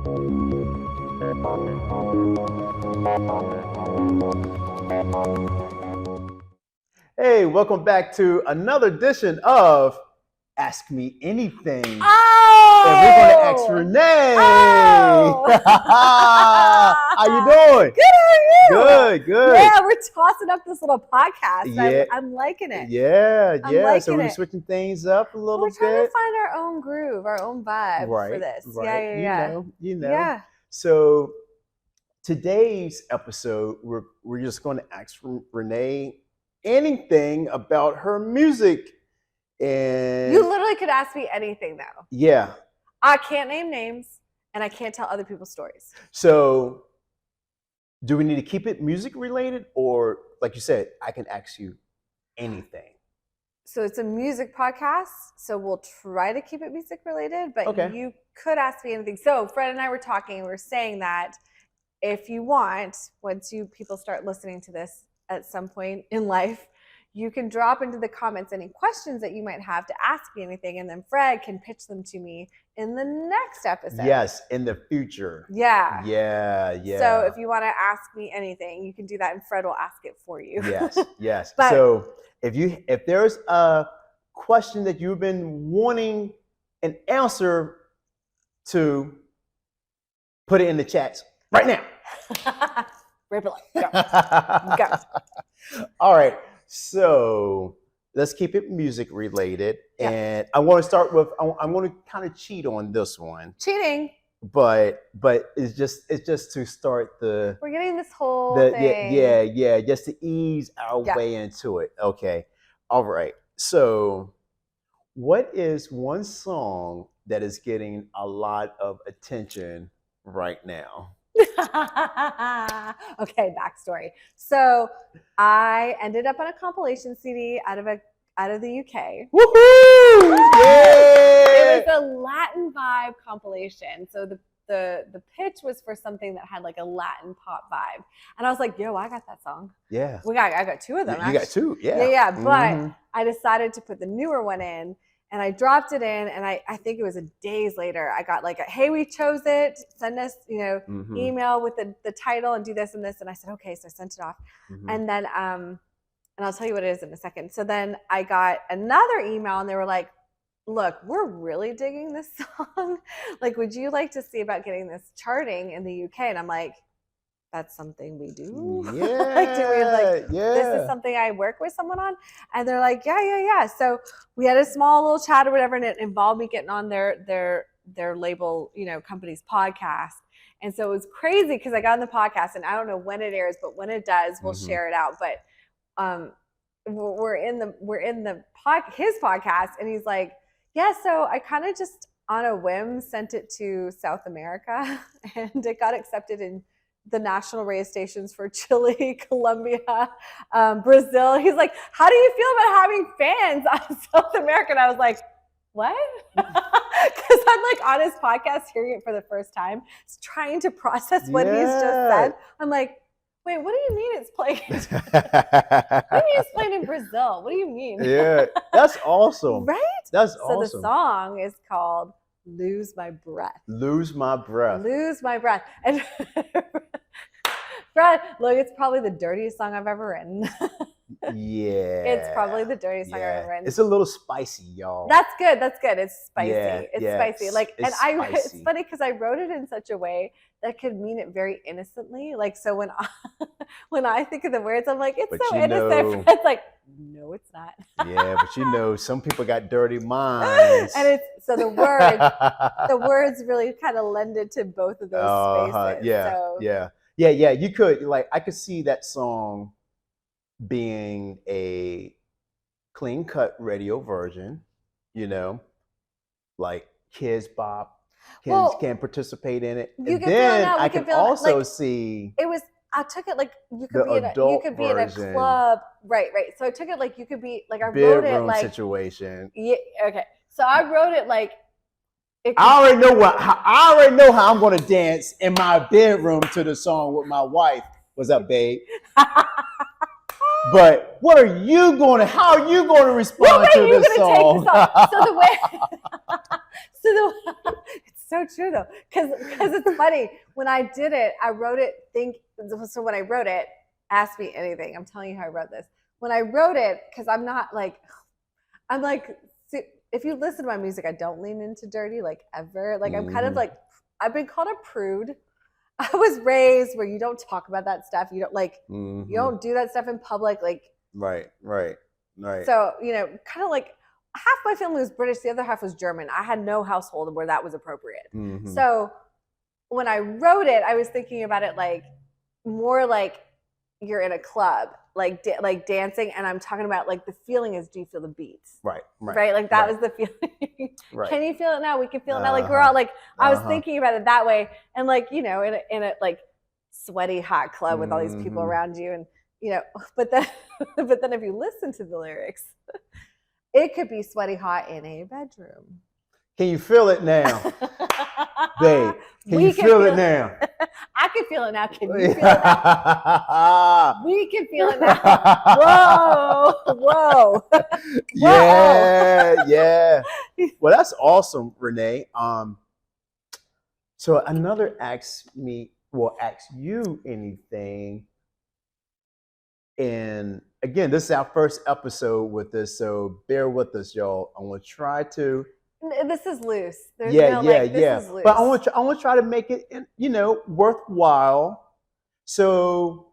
Hey, welcome back to another edition of Ask Me Anything. Oh! And we're going to ask Renee. Oh! How you doing? Good, how are you? Good. Yeah, we're tossing up this little podcast. Yeah. I'm liking it. Yeah. liking So we're it. switching things up a little We're bit. trying to find our own groove, our own vibe for this. Right. Yeah. You know. Yeah. So today's episode, we're just going to ask Renee anything about her music. And You literally could ask me anything, though. yeah. I can't name names, and I can't tell other people's stories. So do we need to keep it music related, or like you said, I can ask you anything? So it's a music podcast, so we'll try to keep it music related, but Okay. you could ask me anything. So Fred and I were talking, we were saying that if you want, once people start listening to this at some point in life, you can drop into the comments any questions that you might have to ask me anything, and then Fred can pitch them to me in the next episode. Yes, in the future. Yeah. So if you want to ask me anything, you can do that, and Fred will ask it for you. Yes. But, so if there's a question that you've been wanting an answer to, put it in the chats right now. Rip it like, go. All right. So let's keep it music related. Yeah. And I want to start with, I'm going to kind of cheat on this one. Cheating. But it's just to start We're getting this whole thing. Yeah, just to ease our way into it. Okay. All right. So what is one song that is getting a lot of attention right now? Okay, backstory. So I ended up on a compilation CD out of the UK. Woohoo! It was a Latin vibe compilation. So the pitch was for something that had like a Latin pop vibe, and I was like, "Yo, I got that song." Yeah, I got two of them. You got two, yeah. But I decided to put the newer one in. And I dropped it in, and I think it was days later, I got like hey, we chose it, send us, email with the title and do this and this. And I said, okay, so I sent it off. And then, and I'll tell you what it is in a second. So then I got another email, and they were like, look, we're really digging this song. Like, would you like to see about getting this charting in the UK? And I'm like, that's something we do. Yeah. This is something I work with someone on. And they're like, yeah. So we had a small little chat or whatever, and it involved me getting on their label, company's podcast. And so it was crazy because I got on the podcast, and I don't know when it airs, but when it does, we'll share it out. But we're in his podcast, and he's like, yeah, so I kind of just on a whim sent it to South America, and it got accepted in the national radio stations for Chile, Colombia, Brazil. He's like, how do you feel about having fans on South America? And I was like, what? Because I'm like on his podcast, hearing it for the first time, trying to process what he's just said. I'm like, wait, what do you mean it's playing? What do you mean it's playing in Brazil? What do you mean? Yeah, that's awesome. Right? That's awesome. awesome. So the song is called Lose My Breath. Lose My Breath. Lose My Breath. And Brad, look, it's probably the dirtiest song I've ever written. Yeah. It's probably the dirtiest song I've ever written. It's a little spicy, y'all. That's good. It's spicy. It's spicy. It's funny because I wrote it in such a way that could mean it very innocently. Like, so when I think of the words, I'm like, it's so innocent. It's like, no, it's not. Yeah, but some people got dirty minds. And the words really kind of lend it to both of those spaces. Yeah. You could, I could see that song being a clean cut radio version, like Kids Bop can participate in it. You and can then feel it I can also see it was. I took it like you could be in a club, right? So I took it like you could be like I wrote it like situation. Yeah, okay. So I wrote it like. I already know how I'm going to dance in my bedroom to the song with my wife. What's up, babe? But how are you going to respond to this song? So the way, it's so true though, because it's funny. When I did it, I wrote it. So when I wrote it, ask me anything. I'm telling you how I wrote this. When I wrote it, because I'm like, if you listen to my music, I don't lean into dirty like ever. Like I'm kind of like, I've been called a prude. I was raised where you don't talk about that stuff. You don't like, you don't do that stuff in public. Like, right. So, kind of like half my family was British, the other half was German. I had no household where that was appropriate. So when I wrote it, I was thinking about it like more like you're in a club, like dancing, and I'm talking about like the feeling is, do you feel the beats? Right. Like that was the feeling. Right. Can you feel it now? We can feel it now. Like we're all like, I was thinking about it that way, and like in a like sweaty hot club with all these people around you, and but then if you listen to the lyrics, it could be sweaty hot in a bedroom. Can you feel it now, babe? Can you feel it now? I can feel it now. Can you feel it now? We can feel it now. Whoa. Yeah. Well, that's awesome, Renee. So another ask you anything. And again, this is our first episode with this, so bear with us, y'all. I'm gonna try to. This is loose. This is loose. But I want to try to make it, worthwhile. So,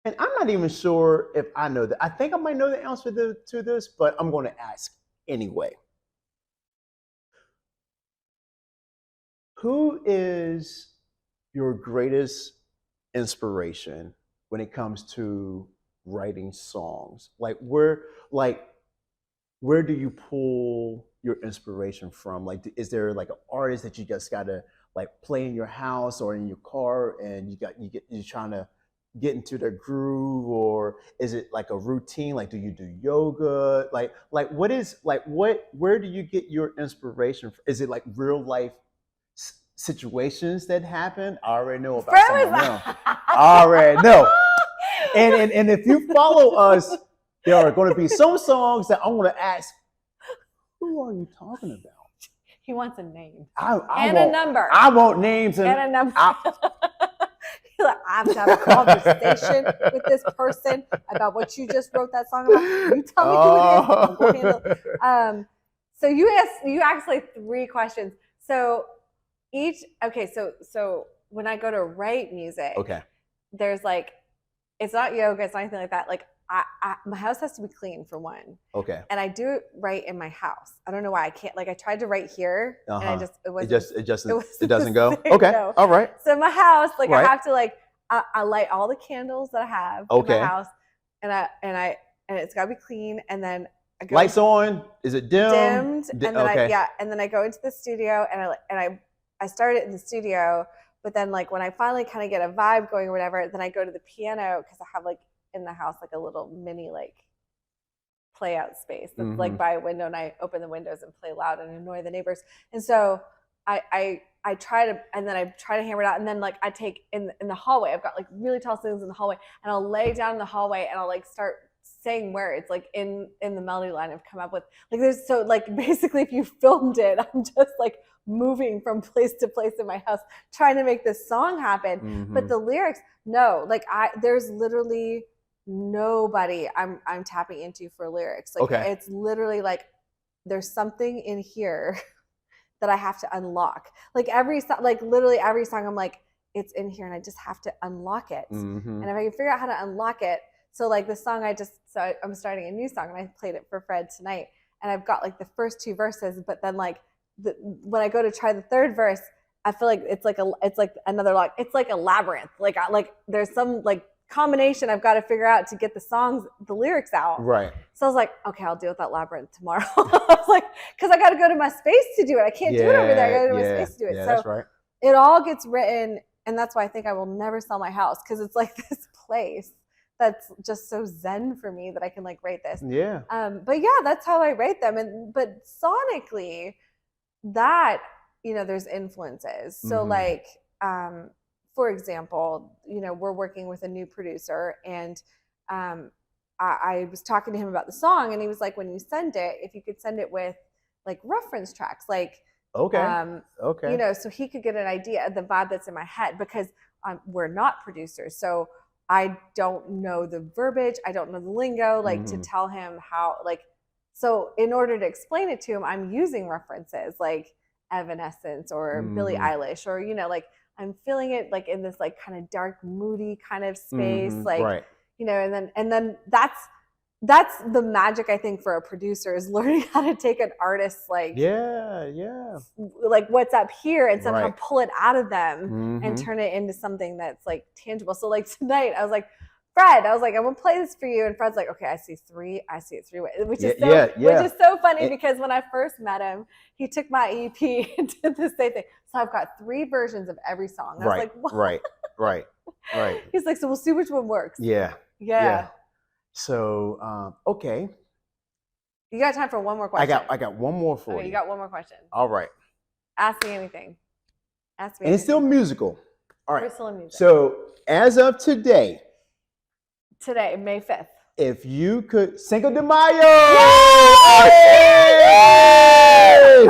and I'm not even sure if I know that. I think I might know the answer to this, but I'm going to ask anyway. Who is your greatest inspiration when it comes to writing songs? Like where do you pull your inspiration from? Like, is there like an artist that you just gotta like play in your house or in your car, and you're trying to get into the groove, or is it like a routine? Like, do you do yoga? Like where do you get your inspiration from? Is it like real life situations that happen? I already know about someone else. I already know. And if you follow us, there are going to be some songs that I'm going to ask, who are you talking about? He wants a name. A number. I want names and a number. He's like, I have to have a conversation with this person about what you just wrote that song about. You tell me who it is. So you asked like 3 questions. So so when I go to write music, there's like, it's not yoga, it's not anything like that. Like my house has to be clean for one. Okay. And I do it right in my house. I don't know why I can't. Like I tried to write here, and it doesn't go. Okay. No. All right. So my house, like I have to like I light all the candles that I have in my house, and it's got to be clean. And then I go lights on. Is it dimmed? And then and then I go into the studio, and I start it in the studio. But then like when I finally kind of get a vibe going or whatever, then I go to the piano, because I have like in the house like a little mini like play out space that's like by a window, and I open the windows and play loud and annoy the neighbors. And so I try to hammer it out, and then like I take in the hallway, I've got like really tall ceilings in the hallway, and I'll lay down in the hallway and I'll like start saying words like in the melody line I've come up with. Like there's so like basically if you filmed it, I'm just like moving from place to place in my house trying to make this song happen. But the lyrics, no, like there's literally nobody I'm tapping into for lyrics. Like it's literally like there's something in here that I have to unlock. Like literally every song I'm like, it's in here and I just have to unlock it. And if I can figure out how to unlock it, so like the song I'm starting a new song, and I played it for Fred tonight, and I've got like the first 2 verses, but then like when I go to try the 3rd verse, I feel like it's like another lock. It's like a labyrinth. Like there's some like combination I've got to figure out to get the lyrics out. Right. So I was like, okay, I'll deal with that labyrinth tomorrow. I was like, because I got to go to my space to do it. I can't do it over there. I got to go to my space to do it. Yeah, so that's right. It all gets written, and that's why I think I will never sell my house, because it's like this place that's just so zen for me that I can like write this. Yeah. But yeah, that's how I write them. But sonically, that, there's influences. So like, for example, we're working with a new producer, and I was talking to him about the song, and he was like, when you send it, if you could send it with like reference tracks, like Okay. Okay. You know, so he could get an idea of the vibe that's in my head, because we're not producers. So I don't know the verbiage. I don't know the lingo, like to tell him how, like, so in order to explain it to him, I'm using references like Evanescence or Billie Eilish, or, you know, like I'm feeling it like in this like kind of dark, moody kind of space, like, Right. you know, and then that's the magic, I think, for a producer, is learning how to take an artist's like what's up here and somehow pull it out of them and turn it into something that's like tangible. So like tonight I was like, Fred, I was like, I'm gonna play this for you, and Fred's like, okay, I see it three ways, which is so funny, because when I first met him, he took my EP and did the same thing. So I've got 3 versions of every song. I was like, what? Right. He's like, so we'll see which one works. Yeah. So okay. You got time for one more question? I got one more for you. You got one more question. All right. Ask me anything. And it's still musical. All right. We're still in music. So as of today, May 5th. if you could, Cinco de Mayo! Yay! Yay!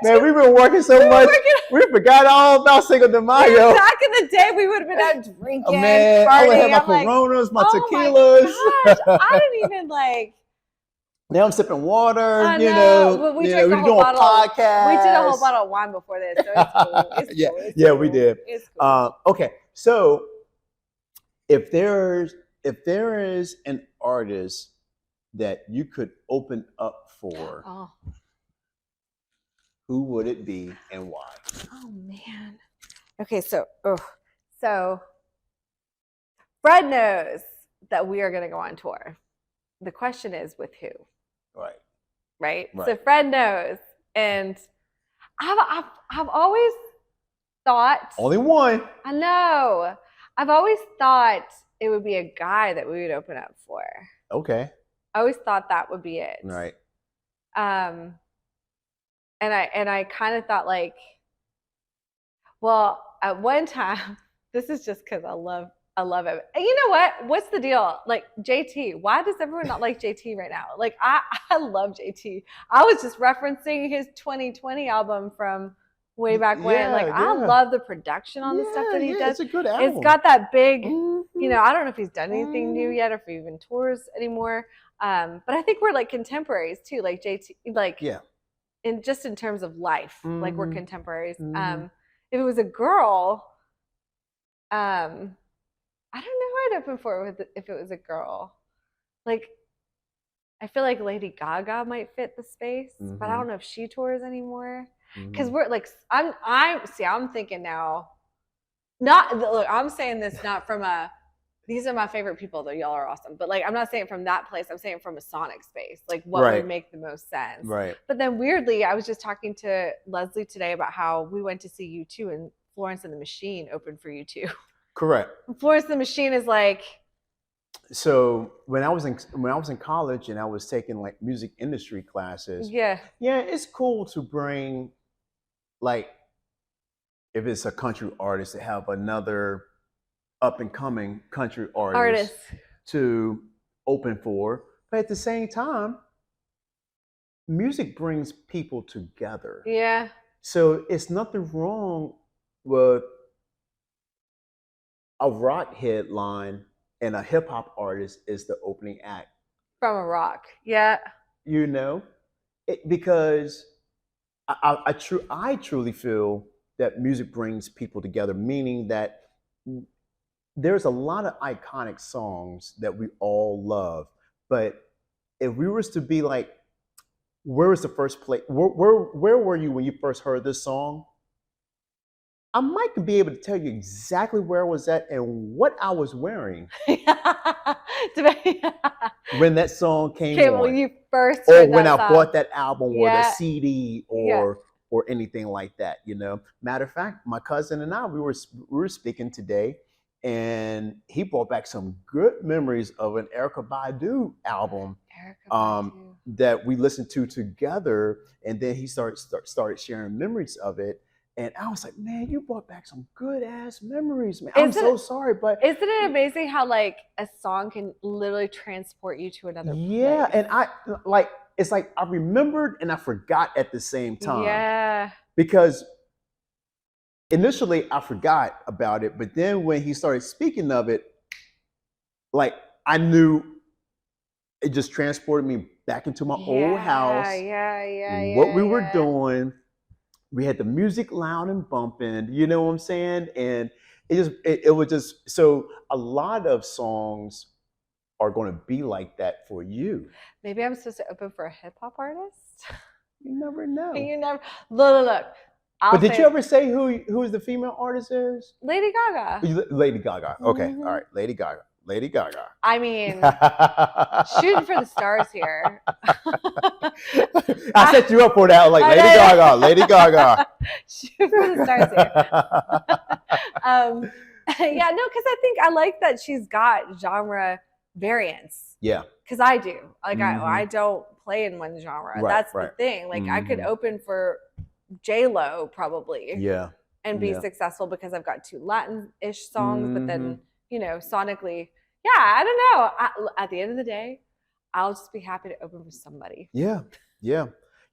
Man, we've been working so much. We forgot all about Cinco de Mayo. Back in the day, we would have been out drinking, man, partying. I would have my Coronas, my tequilas. My gosh, I didn't even like. Now I'm sipping water. I know. You know, we we're doing podcasts. We did a whole bottle of wine before this, so it's cool. It's cool. We did. It's cool. Okay, so if there is an artist that you could open up for, who would it be and why? Oh man. Okay, so Fred knows that we are going to go on tour. The question is, with who? Right. So Fred knows, and I've always thought. Only one. I know. I've always thought it would be a guy that we would open up for. Okay. I always thought that would be it. Right. And I kind of thought like, well, at one time, this is just because I love it. And you know what? What's the deal? Like JT, why does everyone not like JT right now? Like I love JT. I was just referencing his 2020 album from way back when. I love the production on the stuff that he does. It's a good album. It's got that big, you know, I don't know if he's done anything new yet or if he even tours anymore. But I think we're like contemporaries too, like JT, like in terms of life, like we're contemporaries. If it was a girl, I don't know who I'd open for if it was a girl. Like, I feel like Lady Gaga might fit the space, but I don't know if she tours anymore. Because we're like, I'm thinking now. Look, I'm saying this not from these are my favorite people, though. Y'all are awesome, but like, I'm not saying it from that place. I'm saying it from a sonic space, like what would make the most sense. Right. But then weirdly, I was just talking to Leslie today about how we went to see U2 and Florence and the Machine opened for U2. Correct. Florence and the Machine is like. So when I was in college and I was taking like music industry classes, it's cool to bring, like, if it's a country artist, to have another up and coming country artist to open for. But at the same time, music brings people together. Yeah. So it's nothing wrong with a rock headline and a hip hop artist is the opening act. From a rock. Yeah. You know, because I truly feel that music brings people together, meaning that there's a lot of iconic songs that we all love. But if we were to be like, where was the first place? Where were you when you first heard this song? I might be able to tell you exactly where I was at and what I was wearing when that song came on. When you first heard when I bought that album or the CD or anything like that, you know. Matter of fact, my cousin and I, we were speaking today, and he brought back some good memories of an Erykah Badu album that we listened to together, and then he started sharing memories of it. And I was like, man, you brought back some good ass memories, man. I'm so sorry, but isn't it amazing how like a song can literally transport you to another place? And I like it's like I remembered and I forgot at the same time. Yeah. Because initially I forgot about it, but then when he started speaking of it, like I knew it just transported me back into my old house. What we were doing. We had the music loud and bumping, you know what I'm saying? And it was just, so a lot of songs are going to be like that for you. Maybe I'm supposed to open for a hip hop artist. You never know. You never look. But did you ever say who the female artist is? Lady Gaga. Lady Gaga. Okay, all right, Lady Gaga. Lady Gaga. I mean, shooting for the stars here. I set you up for that. Like Lady Gaga, Lady Gaga. Shoot for the stars here. Yeah, no, because I think I like that she's got genre variants. Yeah. Because I do. Like I don't play in one genre. Right, that's the thing. Like I could open for J-Lo probably. Yeah. And be successful because I've got 2 Latin-ish songs, but then sonically, I don't know. At the end of the day, I'll just be happy to open for somebody. Yeah.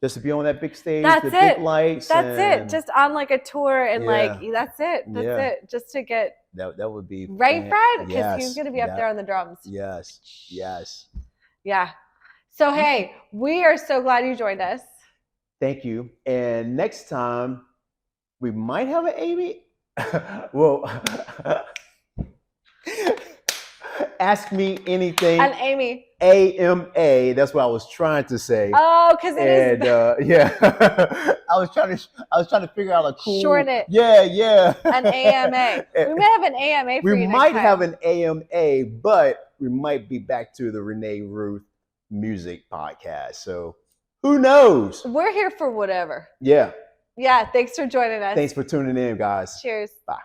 Just to be on that big stage, big lights. That's it. Just on like a tour and like that's it. That's it. Just to get that would be right, Fred, because he's gonna be up there on the drums. Yes. Yeah. So hey, we are so glad you joined us. Thank you. And next time we might have an Amy. Well, ask me anything. An Amy. AMA. That's what I was trying to say. Oh, because it is. I was trying to figure out a cool. Shorten it. Yeah. An AMA. We may have an AMA for you. We might have an AMA, but we might be back to the Renee Ruth music podcast. So who knows? We're here for whatever. Yeah. Thanks for joining us. Thanks for tuning in, guys. Cheers. Bye.